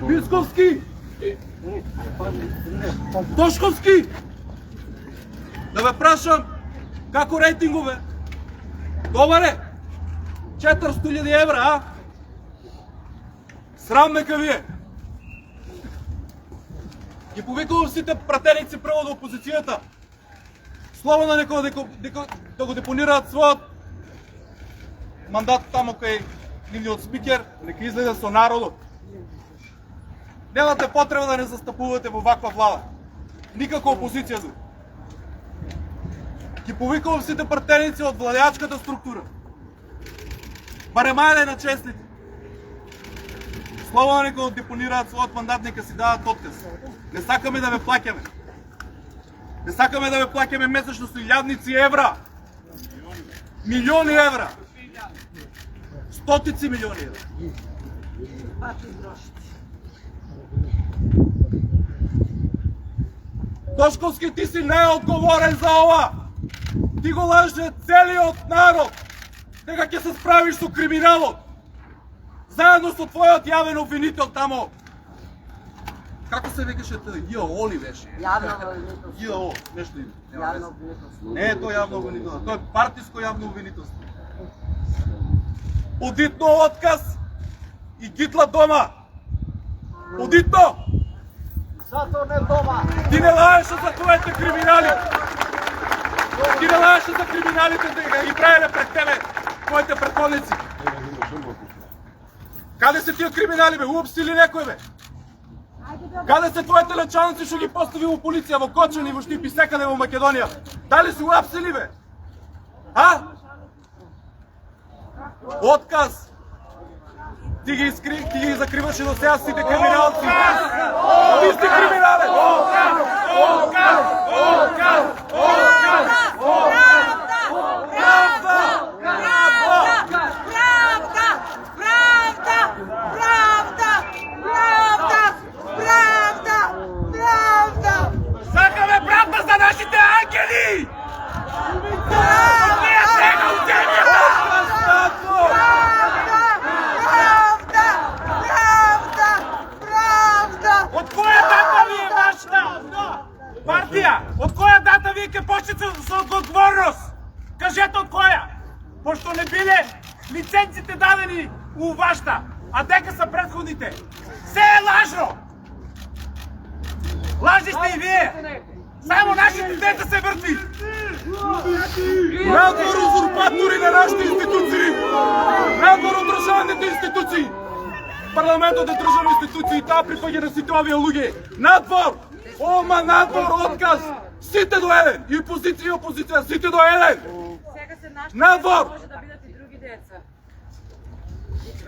Мицковски! Тошковски! Да ве прашам, како рейтингове? Добар е? 400.000 евра, а? Срам ме ка вие! Ги повикувам сите пратеници прво до опозицијата. Слово на некој да го депонираат својот мандат тамо кај нивниот спикер, нека излезе со народот. Немате потреба да не застапувате во ваква влада. Никако опозиција. Ги повикувам сите пратеници од владеачката структура. Барем ајде на честните. Слово на некој депонираат својот мандат, нека си дадат отказ. Не сакаме да ве плаќаме. Не сакаме да ве плаќаме месечно со илјадници евра. Милиони евра. Стотици милиони евра. Тошковски, ти си неодговорен за ова. Ти го лаже целиот народ дека ќе се справиш со криминалот. Заедно со твојот јавен обвинител тамо. Како се викаше тој? ЈО ли беше? Јавно обвинителство. ЈО, нешто име. Јавно обвинителство. Не е тоа јавно обвинителство, тоа е партиско јавно обвинителство. Одитно отказ и гитла дома. Одитно! Зато не дома. Ти не лаеше за твоите криминали. Ти не лаеше за криминалите дека ги правеле пред тебе твоите претходници. Каде се тие криминали, бе? Уапси ли некој, бе? Каде се твоите лечаници што ги постави во полиција, во Кочани, во Штипи, секаде во Македонија? Дали се уапсили, бе? А? Отказ! Ти ги закриваш и до сега сите криминалци! Ти сте криминале! Отказ! Отказ! Отказ! Отказ! Сакаме правда за нашите ангели! Од која дата ви е вашата партија? Од која дата вие ќе почнете со одговорност? Кажете од која? Пошто не биле лиценците дадени у вашата, а дека са претходните. Се е лажно! Лажи сте и вие! Само нашите деца се врти! Надвор узурпатори на нашите институции! Надвор од државните институции! Парламентот е државна институција и таа припаѓа на сите овие луѓе. Надвор! Ома надвор, отказ! Сите до еден! И позиција и опозиција, сите до еден! Надвор!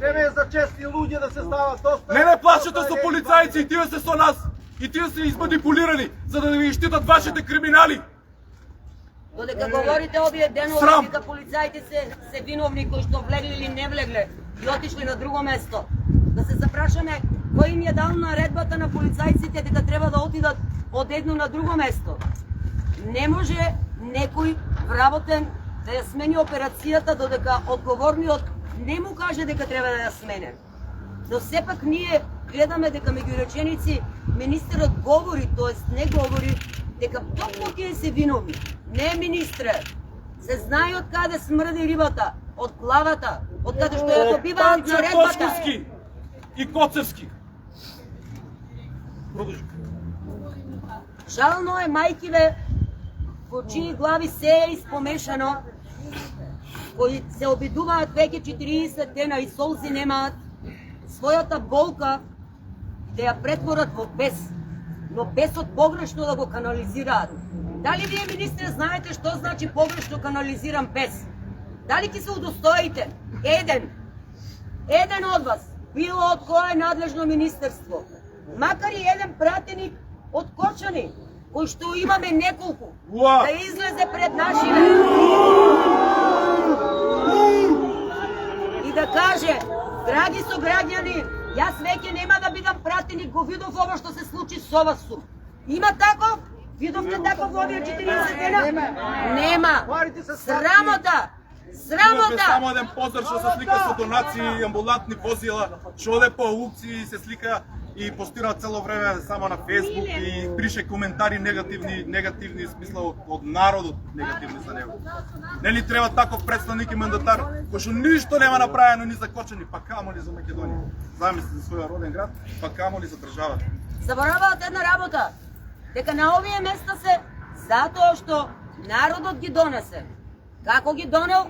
Време е за честни луѓе да се стават доста. Не плашете со полицајци и тие се со нас! И тие се изманипулирани, за да ви штитат вашите криминали! Додека говорите овие денови дека полицаите се виновни кои што влегле или не влегле и отишле на друго место, да се запрашаме кој им е дал наредбата на полицајците дека треба да отидат од едно на друго место. Не може некој вработен да ја смени операцијата додека одговорниот не му каже дека треба да ја смене. Но сепак ние гледаме дека меѓу реченици министерот говори, тоест не говори, дека токму тие се виновни. Не, министре, се знае од каде смрди рибата, од главата, од каде што ја добиваат наредбата. Тошковски и Коцевски. Жално е мајкиве во чии глави се е испомешано, кои се обидуваат веќе 40 дена и солзи немаат, својата болка да ја претворат во бес, но бесот погрешно да го канализираат. Дали вие, министре, знаете што значи погрешно канализиран бес? Дали ќе се удостоите еден од вас, било од кое надлежно министерство, макар и еден пратеник од Кочани, кој што имаме неколку, да излезе пред нашите и да каже: драги сограѓани, јас веќе нема да бидам пратеник, го видов ова што се случи со вас. Има таков? Видовте таков во овие 40 дена? Нема. Срамота! Срамота! Само еден позор што се слика со донации, амбулантни возила, што оде по аукции и се слика и постира цело време само на Facebook и пише коментари негативни смисла од народот, негативни за него. Нели треба таков представник и мандатар кој што ништо нема направено ни за Кочани, па камоли за Македонија. Замисли за својот роден град, па камоли за државата. Забораваат една работа, дека на овие места се затоа што народот ги донесе. Како ги донел,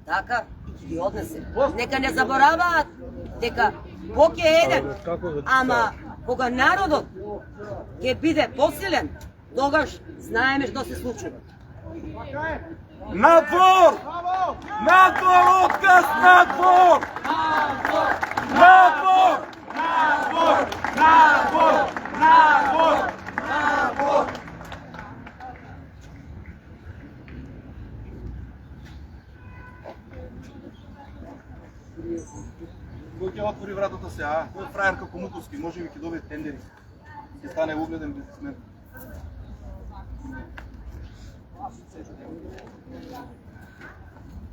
така и ги однесе. Нека не забораваат дека Бог е еден, ама кога народот ќе биде посилен, тогаш знаеме што се случува. Надвор! Надвор, отказ, надвор! Надвор! Надвор! Надвор! Надвор! Надвор! Кој ќе отвори вратата се, а? Кој е фрајер како Муковски, може би ќе добие тендери. Ќе стане угледен бизнесмен.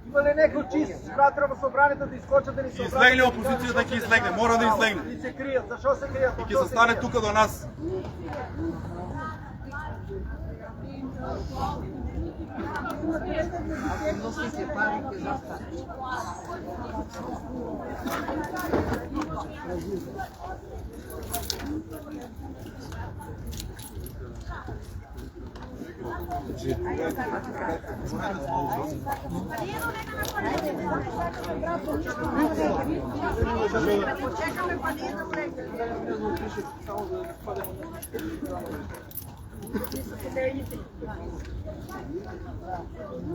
Има ли некој чист вратра во собранието да искочат да ни се обрати? Излегне опозицијата ќе излегне, мора да излегне. И се кријат, зашо се кријат? И ќе се стане тука до нас.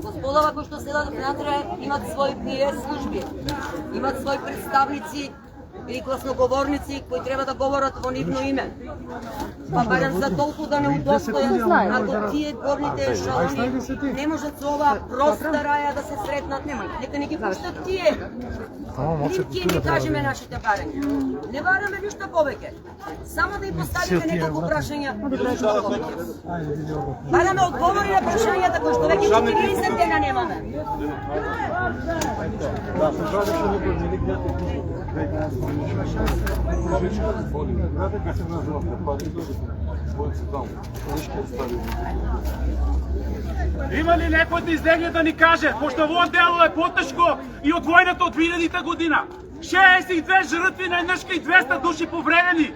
Господава кои што седат внатре имат своји PR служби, имат своји представници или гласноговорници кои треба да говорат во нивно име. Па барем за толку да не удостојат, ако тие горните ешелони не можат со ова проста раја да се сретнат, нека не ги пуштат тие. Ние ќе ми кажеме нашите барања. Не бараме ништо повеќе. Само да им поставиме неколку прашања. Бараме одговори на прашањата кои што веќе 40 дена немаме. Има ли некој да излеgne да ни каже, пошто во дело е потешко и од војната од 2000 година, 62 жртви на еднашка и 200 души повредени.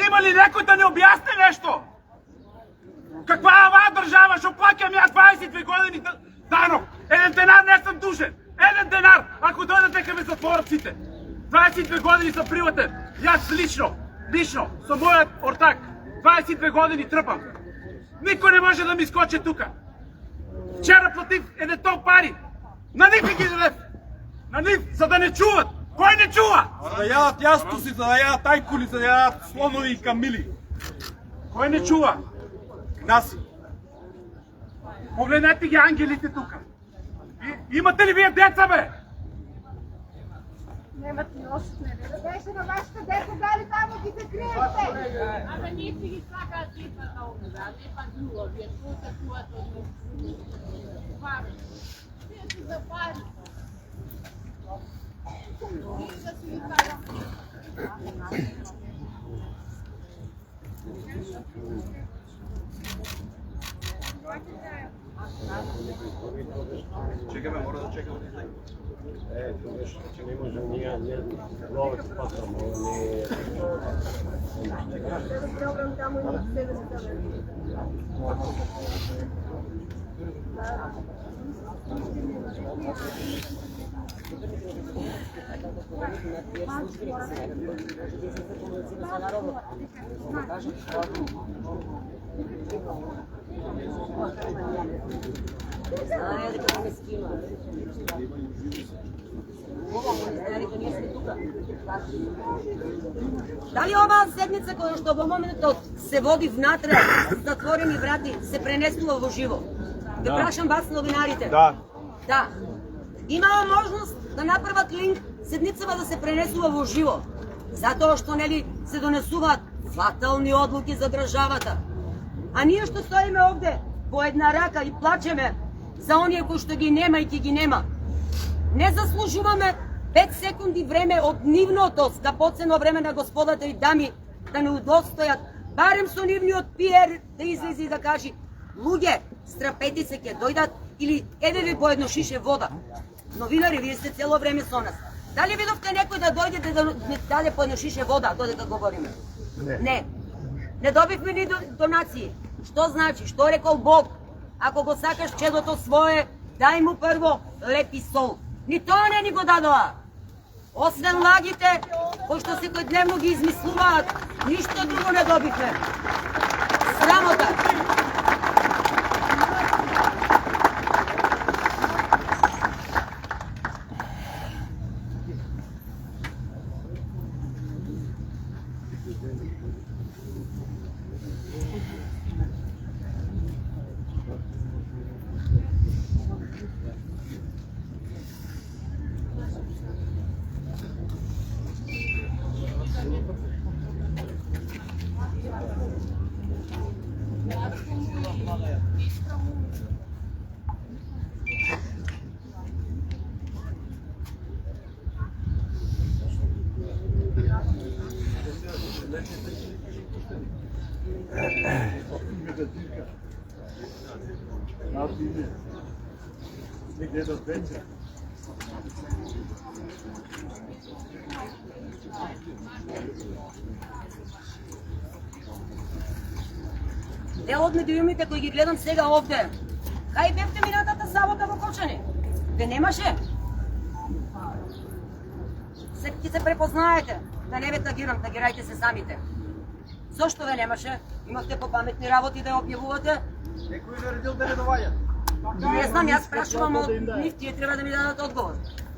Има ли некој да не објасни нешто? Каква е оваа држава што плаќам ја 22 години данок? Еден денар не сум дужен. Еден денар, ако дојдат дека ме затворат сите. 22 години сум приватен. Јас лично, со мојот ортак, 22 години трпам. Никој не може да ми скочи тука. Вчера платив еден тон пари. На нив ги дадев. На нив, за да не чуват. Кој не чува? За да јадат јастуси, за да јадат тајкули, за да јадат слонови и камили. Кој не чува? Наси. Погледнете ги ангелите тука. Имате ли вие деца, бе? Немат носне, да беше на вашите деца, дали таму ги се криете? Ама ние си ги сакаат децата овде, а не па друго, вие којта чуват од нас. Пари. Вие си за пари. Да си ги кажам. Чекаме, мора да чекаме да излеgne. Тоа беше че не може ние ловец патрamo, не Програм таму и себе Знае дека ме скина. Дали оваа седница која што во моментот се води внатре, затворени врати, се пренесува во живо? Ве прашам вас, новинарите. Да. Имаа можност да направат линк седницава да се пренесува во живо, затоа што нели се донесуваат фатални одлуки за државата. А ние што стоиме овде во една рака и плачеме за оние кои што ги нема и ги нема. Не заслужуваме 5 секунди време од нивното скапоцено време на господата и дами да не удостојат, барем со нивниот пиер да излезе и да каже: луѓе, страпете се, ќе дојдат, или еве ви по едно шише вода. Новинари, вие сте цело време со нас. Дали видовте некој да дојде да не даде по едно шише вода додека говориме? Не. Не добивме ни донации. Што значи? Што рекол Бог? Ако го сакаш чедото свое, дај му прво леп и сол. Ни тоа не ни го дадоа. Освен лагите, кои што секојдневно ги измислуваат, ништо друго не добивме. Срамота. Дел од медиумите кои ги гледам сега овде, кај бевте минатата сабота во Кочани? Де немаше? Ќе се препознаете, да не ве тагирам, тагирајте се самите. Зошто ве немаше? Имавте попаметни работи да ја објавувате? Некој наредил да не доаѓа. Не знам, јас прашувам од нив, тие треба да ми дадат одговор.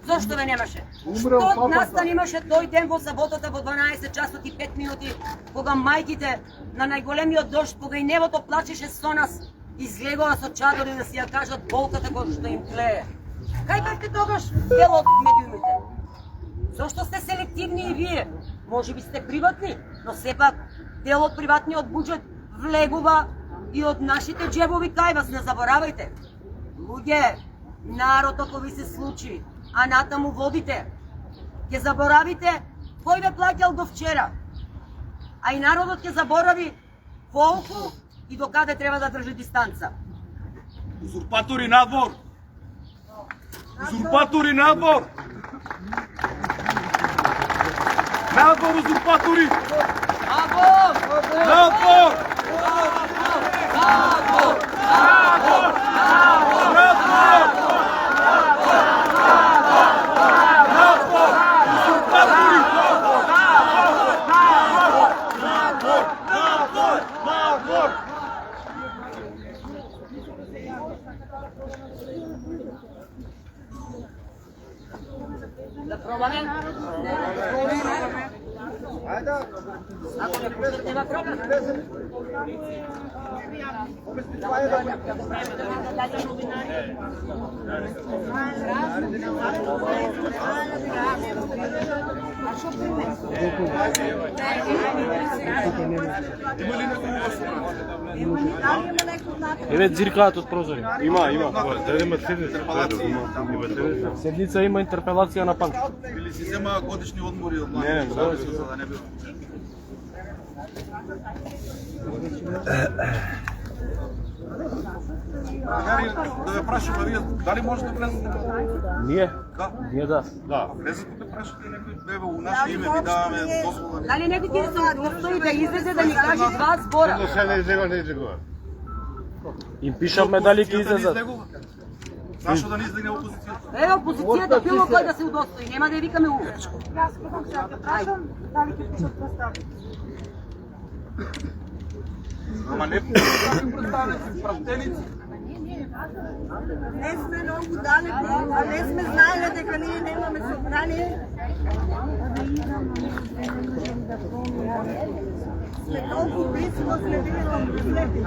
Зошто ве немаше? Што настан имаше тој ден во саботата во 12 часот и 5 минути, кога мајките на најголемиот дожд, кога и небото плачеше со нас, излегоа со чадори да си ја кажат болката која што им тлее. Кај бевте тогаш дел од медиумите? Зошто сте селективни и вие? Може би сте приватни, но сепак дел од приватниот буџет влегува и од нашите џебови кај вас, не заборавајте. Луѓе, народ ако ви се случи, а натаму водите, ќе заборавите кој ве плаќал до вчера. А и народот ќе заборави колку и до каде треба да држи дистанца. Узурпатори надвор! Узурпатори надвор! Надвор, узурпатори! Надвор! Надвор! Надвор! Надвор! Да пробаме? Ајде. Ако не пуштате да пробаме. Еве зиркаат од прозори. Има. Да има седница. Седница има интерпелација на Панк. Или си зема годишни одмори од Не, за да не би. Гари, да ве прашам, вие дали може да влезете? Ние? Да. Ние да. Да, влезете да прашате некој, еве у наше име ви даваме дозвола. Дали некој ќе се удостои да излезе да ни каже два збора? Се не излегува. Им пишавме дали ќе излезат. Зашо да не излегне опозицијата? Еве опозицијата било кој да се удостои, нема да ја викаме у. Јас кога се ќе прашам, дали ќе пишат представници? Ама не представници, пратеници. Не сме многу далеко, а не сме знаеле дека ние немаме собрание. Сме толку близко, сме били толку слепи.